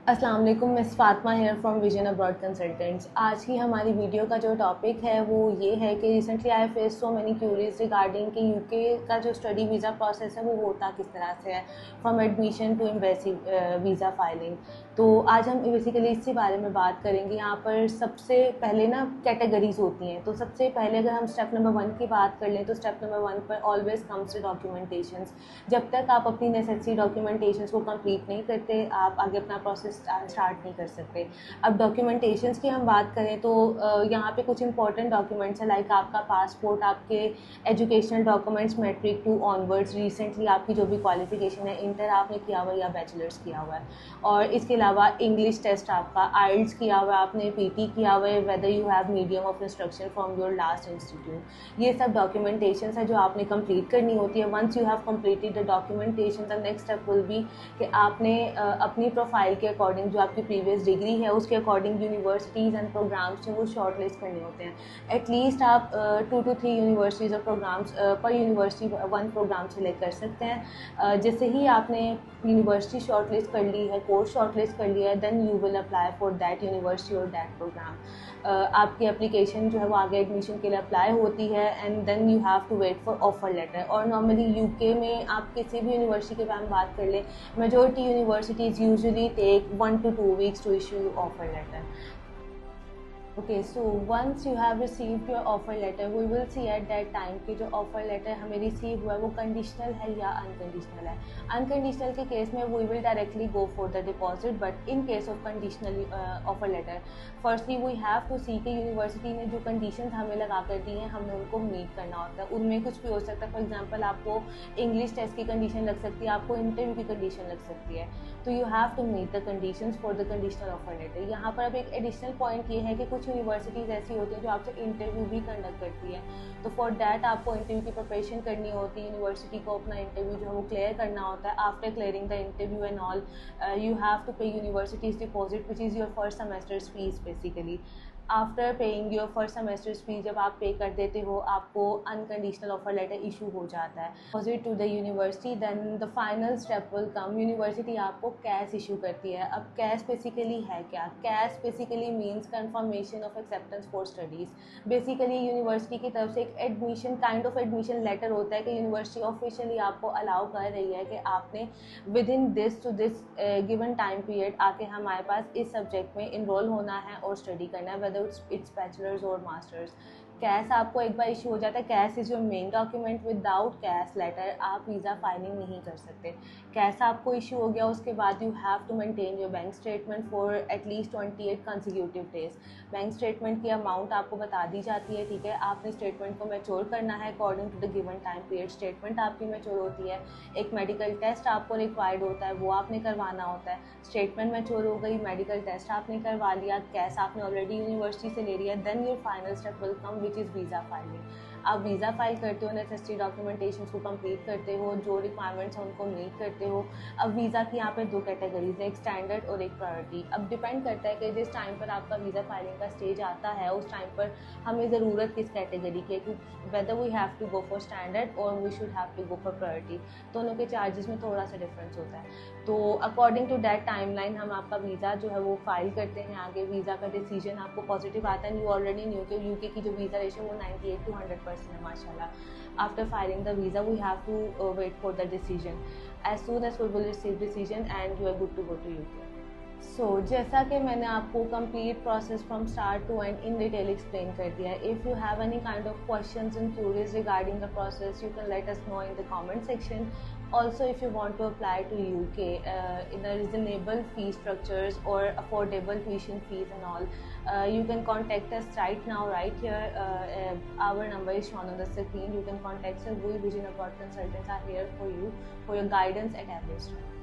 अस्सलाम वालेकुम, miss Fatima here from vision abroad consultants. आज की हमारी वीडियो का जो टॉपिक है वो ये है कि recently I face so many queries regarding कि यूके का जो स्टडी वीज़ा प्रोसेस है वो होता किस तरह से है, from admission to embassy visa filing. तो आज हम बेसिकली इसी बारे में बात करेंगे। यहाँ पर सबसे पहले ना कैटेगरीज होती हैं। तो सबसे पहले अगर हम स्टेप नंबर 1 की बात कर लें तो स्टेप नंबर 1 पर ऑलवेज कम्स टू डॉक्यूमेंटेशंस। जब तक आप अपनी नेसेसरी डॉक्यूमेंटेशंस को कंप्लीट नहीं करते, आप आगे अपना प्रोसेस स्टार्ट नहीं कर सकते। अब डॉक्यूमेंटेशंस की हम बात करें तो यहाँ पे कुछ इंपॉर्टेंट डॉक्यूमेंट्स हैं, लाइक आपका पासपोर्ट, आपके educational documents matric to onwards, recently आपकी जो भी क्वालिफिकेशन है, इंटर आपने किया हुआ है या बैचलर्स किया हुआ है, और इसके अलावा इंग्लिश टेस्ट आपका आइल्स किया हुआ है, आपने पीटी किया हुआ है, whether you have medium of instruction from your last institute. ये सब डॉक्यूमेंटेशन है जो आपने कंप्लीट करनी होती है। Once you have completed the documentation, the next step will be कि आपने अपनी प्रोफाइल के अकॉर्डिंग, जो आपकी प्रीवियस डिग्री है उसके अकॉर्डिंग यूनिवर्सिटीज़ एंड प्रोग्राम्स जो वो शॉर्ट लिस्ट करने होते हैं। एटलीस्ट आप 2 to 3 यूनिवर्सिटीज़ और प्रोग्राम्स पर यूनिवर्सिटी 1 प्रोग्राम सेलेक्ट कर सकते हैं। जैसे ही आपने यूनिवर्सिटी शॉर्ट लिस्ट कर ली है, कोर्स शॉर्ट लिस्ट कर लिया है, then you will apply for that university और दैट प्रोग्राम। आपकी एप्लीकेशन जो है वो आगे एडमिशन के लिए अप्लाई होती है, and then you have to wait for offer letter. और नॉर्मली यूके में आप किसी भी यूनिवर्सिटी के बारे में बात कर लें, majority universities usually take 1 to 2 weeks to issue you offer letter. Okay, so once you have received your offer letter, we will see at that time कि जो ऑफर लेटर हमें रिसीव हुआ है वो कंडीशनल है या अनकंडीशनल है। Unconditional के केस में we will directly go for the deposit, but in case of conditional offer letter, firstly we have to see कि यूनिवर्सिटी ने जो कंडीशन हमें लगा कर दी हैं हमें उनको मीट करना होता है। उनमें कुछ भी हो सकता है। फॉर एग्जाम्पल, आपको इंग्लिश टेस्ट की कंडीशन लग सकती है, आपको इंटरव्यू की कंडीशन लग सकती है, तो you have to meet the conditions for the conditional offer letter. यहाँ पर अब एक एडिशनल पॉइंट ये है कि कुछ यूनिवर्सिटीज़ ऐसी होती हैं जो आपसे इंटरव्यू भी कंडक्ट करती है, तो फॉर दैट आपको इंटरव्यू की प्रिपरेशन करनी होती है। यूनिवर्सिटी को अपना इंटरव्यू जो है वो क्लियर करना होता है। After clearing the interview and all, you have to pay universities deposit which is your first semesters fees basically. After paying your first semesters fee, जब आप पे कर देते हो, आपको अनकंडीशनल ऑफर लेटर इशू हो जाता है deposit to the university. Then the final step will come, university आपको कैश इशू करती है। अब कैश बेसिकली है क्या? CAS basically means confirmation of acceptance for studies. Basically university की तरफ से एक admission, kind of admission letter होता है कि यूनिवर्सिटी ऑफिशियली आपको अलाउ कर रही है कि आपने within this to this given time period आके हमारे पास इस सब्जेक्ट में इनरोल होना है और स्टडी करना है, whether it's bachelors or masters. CAS आपको एक बार इशू हो जाता है, CAS is your main document. Without CAS letter आप वीज़ा फाइलिंग नहीं कर सकते। कैश आपको इशू हो गया, उसके बाद you have to maintain your bank statement for at least 28 consecutive days. Bank statement की अमाउंट आपको बता दी जाती है, ठीक है। आपने स्टेटमेंट को मैच्योर करना है according to the given time period. Statement आपकी मैच्योर होती है, एक मेडिकल टेस्ट आपको रिक्वायर्ड होता है, वो आपने करवाना होता है। स्टेटमेंट मैच्योर हो गई, मेडिकल टेस्ट आपने करवा लिया, कैश आपने ऑलरेडी यूनिवर्सिटी से ले लिया, then your final step will come which is visa filing. आप वीज़ा फाइल करते हो, नेसेसरी डॉक्यूमेंटेशन को कंप्लीट करते हो, जो रिक्वायरमेंट्स हैं उनको मीट करते हो। अब वीज़ा की यहाँ पे 2 कैटेगरीज है, एक स्टैंडर्ड और एक प्रायोरिटी। अब डिपेंड करता है कि जिस टाइम पर आपका वीज़ा फाइलिंग का स्टेज आता है उस टाइम पर हमें ज़रूरत किस कैटेगरी की है, whether we have to go for standard और we should have to go for priority. दोनों के चार्जेस में थोड़ा सा डिफरेंस होता है। तो अकॉर्डिंग टू दैट टाइमलाइन हम आपका वीज़ा जो है वो फाइल करते हैं। आगे वीज़ा का डिसीजन आपको पॉजिटिव आता है। यू ऑलरेडी न्यू कि यूके की जो वीज़ा रेशियो वो 98 to 100% है माशाल्लाह। After filing the visa we have to wait for the decision. As soon as we will receive decision and you are good to go to UK. जैसा कि मैंने आपको complete process from start to end in detail explain कर दिया है। If you have any kind of questions and queries regarding the process, you can let us know in the comment section. Also, if you want to apply to UK in a reasonable fee structures or affordable tuition fees and all, you can contact us right now, right here. Our number is shown on the screen. You can contact us. We Vision Abroad Consultants are here for you for your guidance at every step.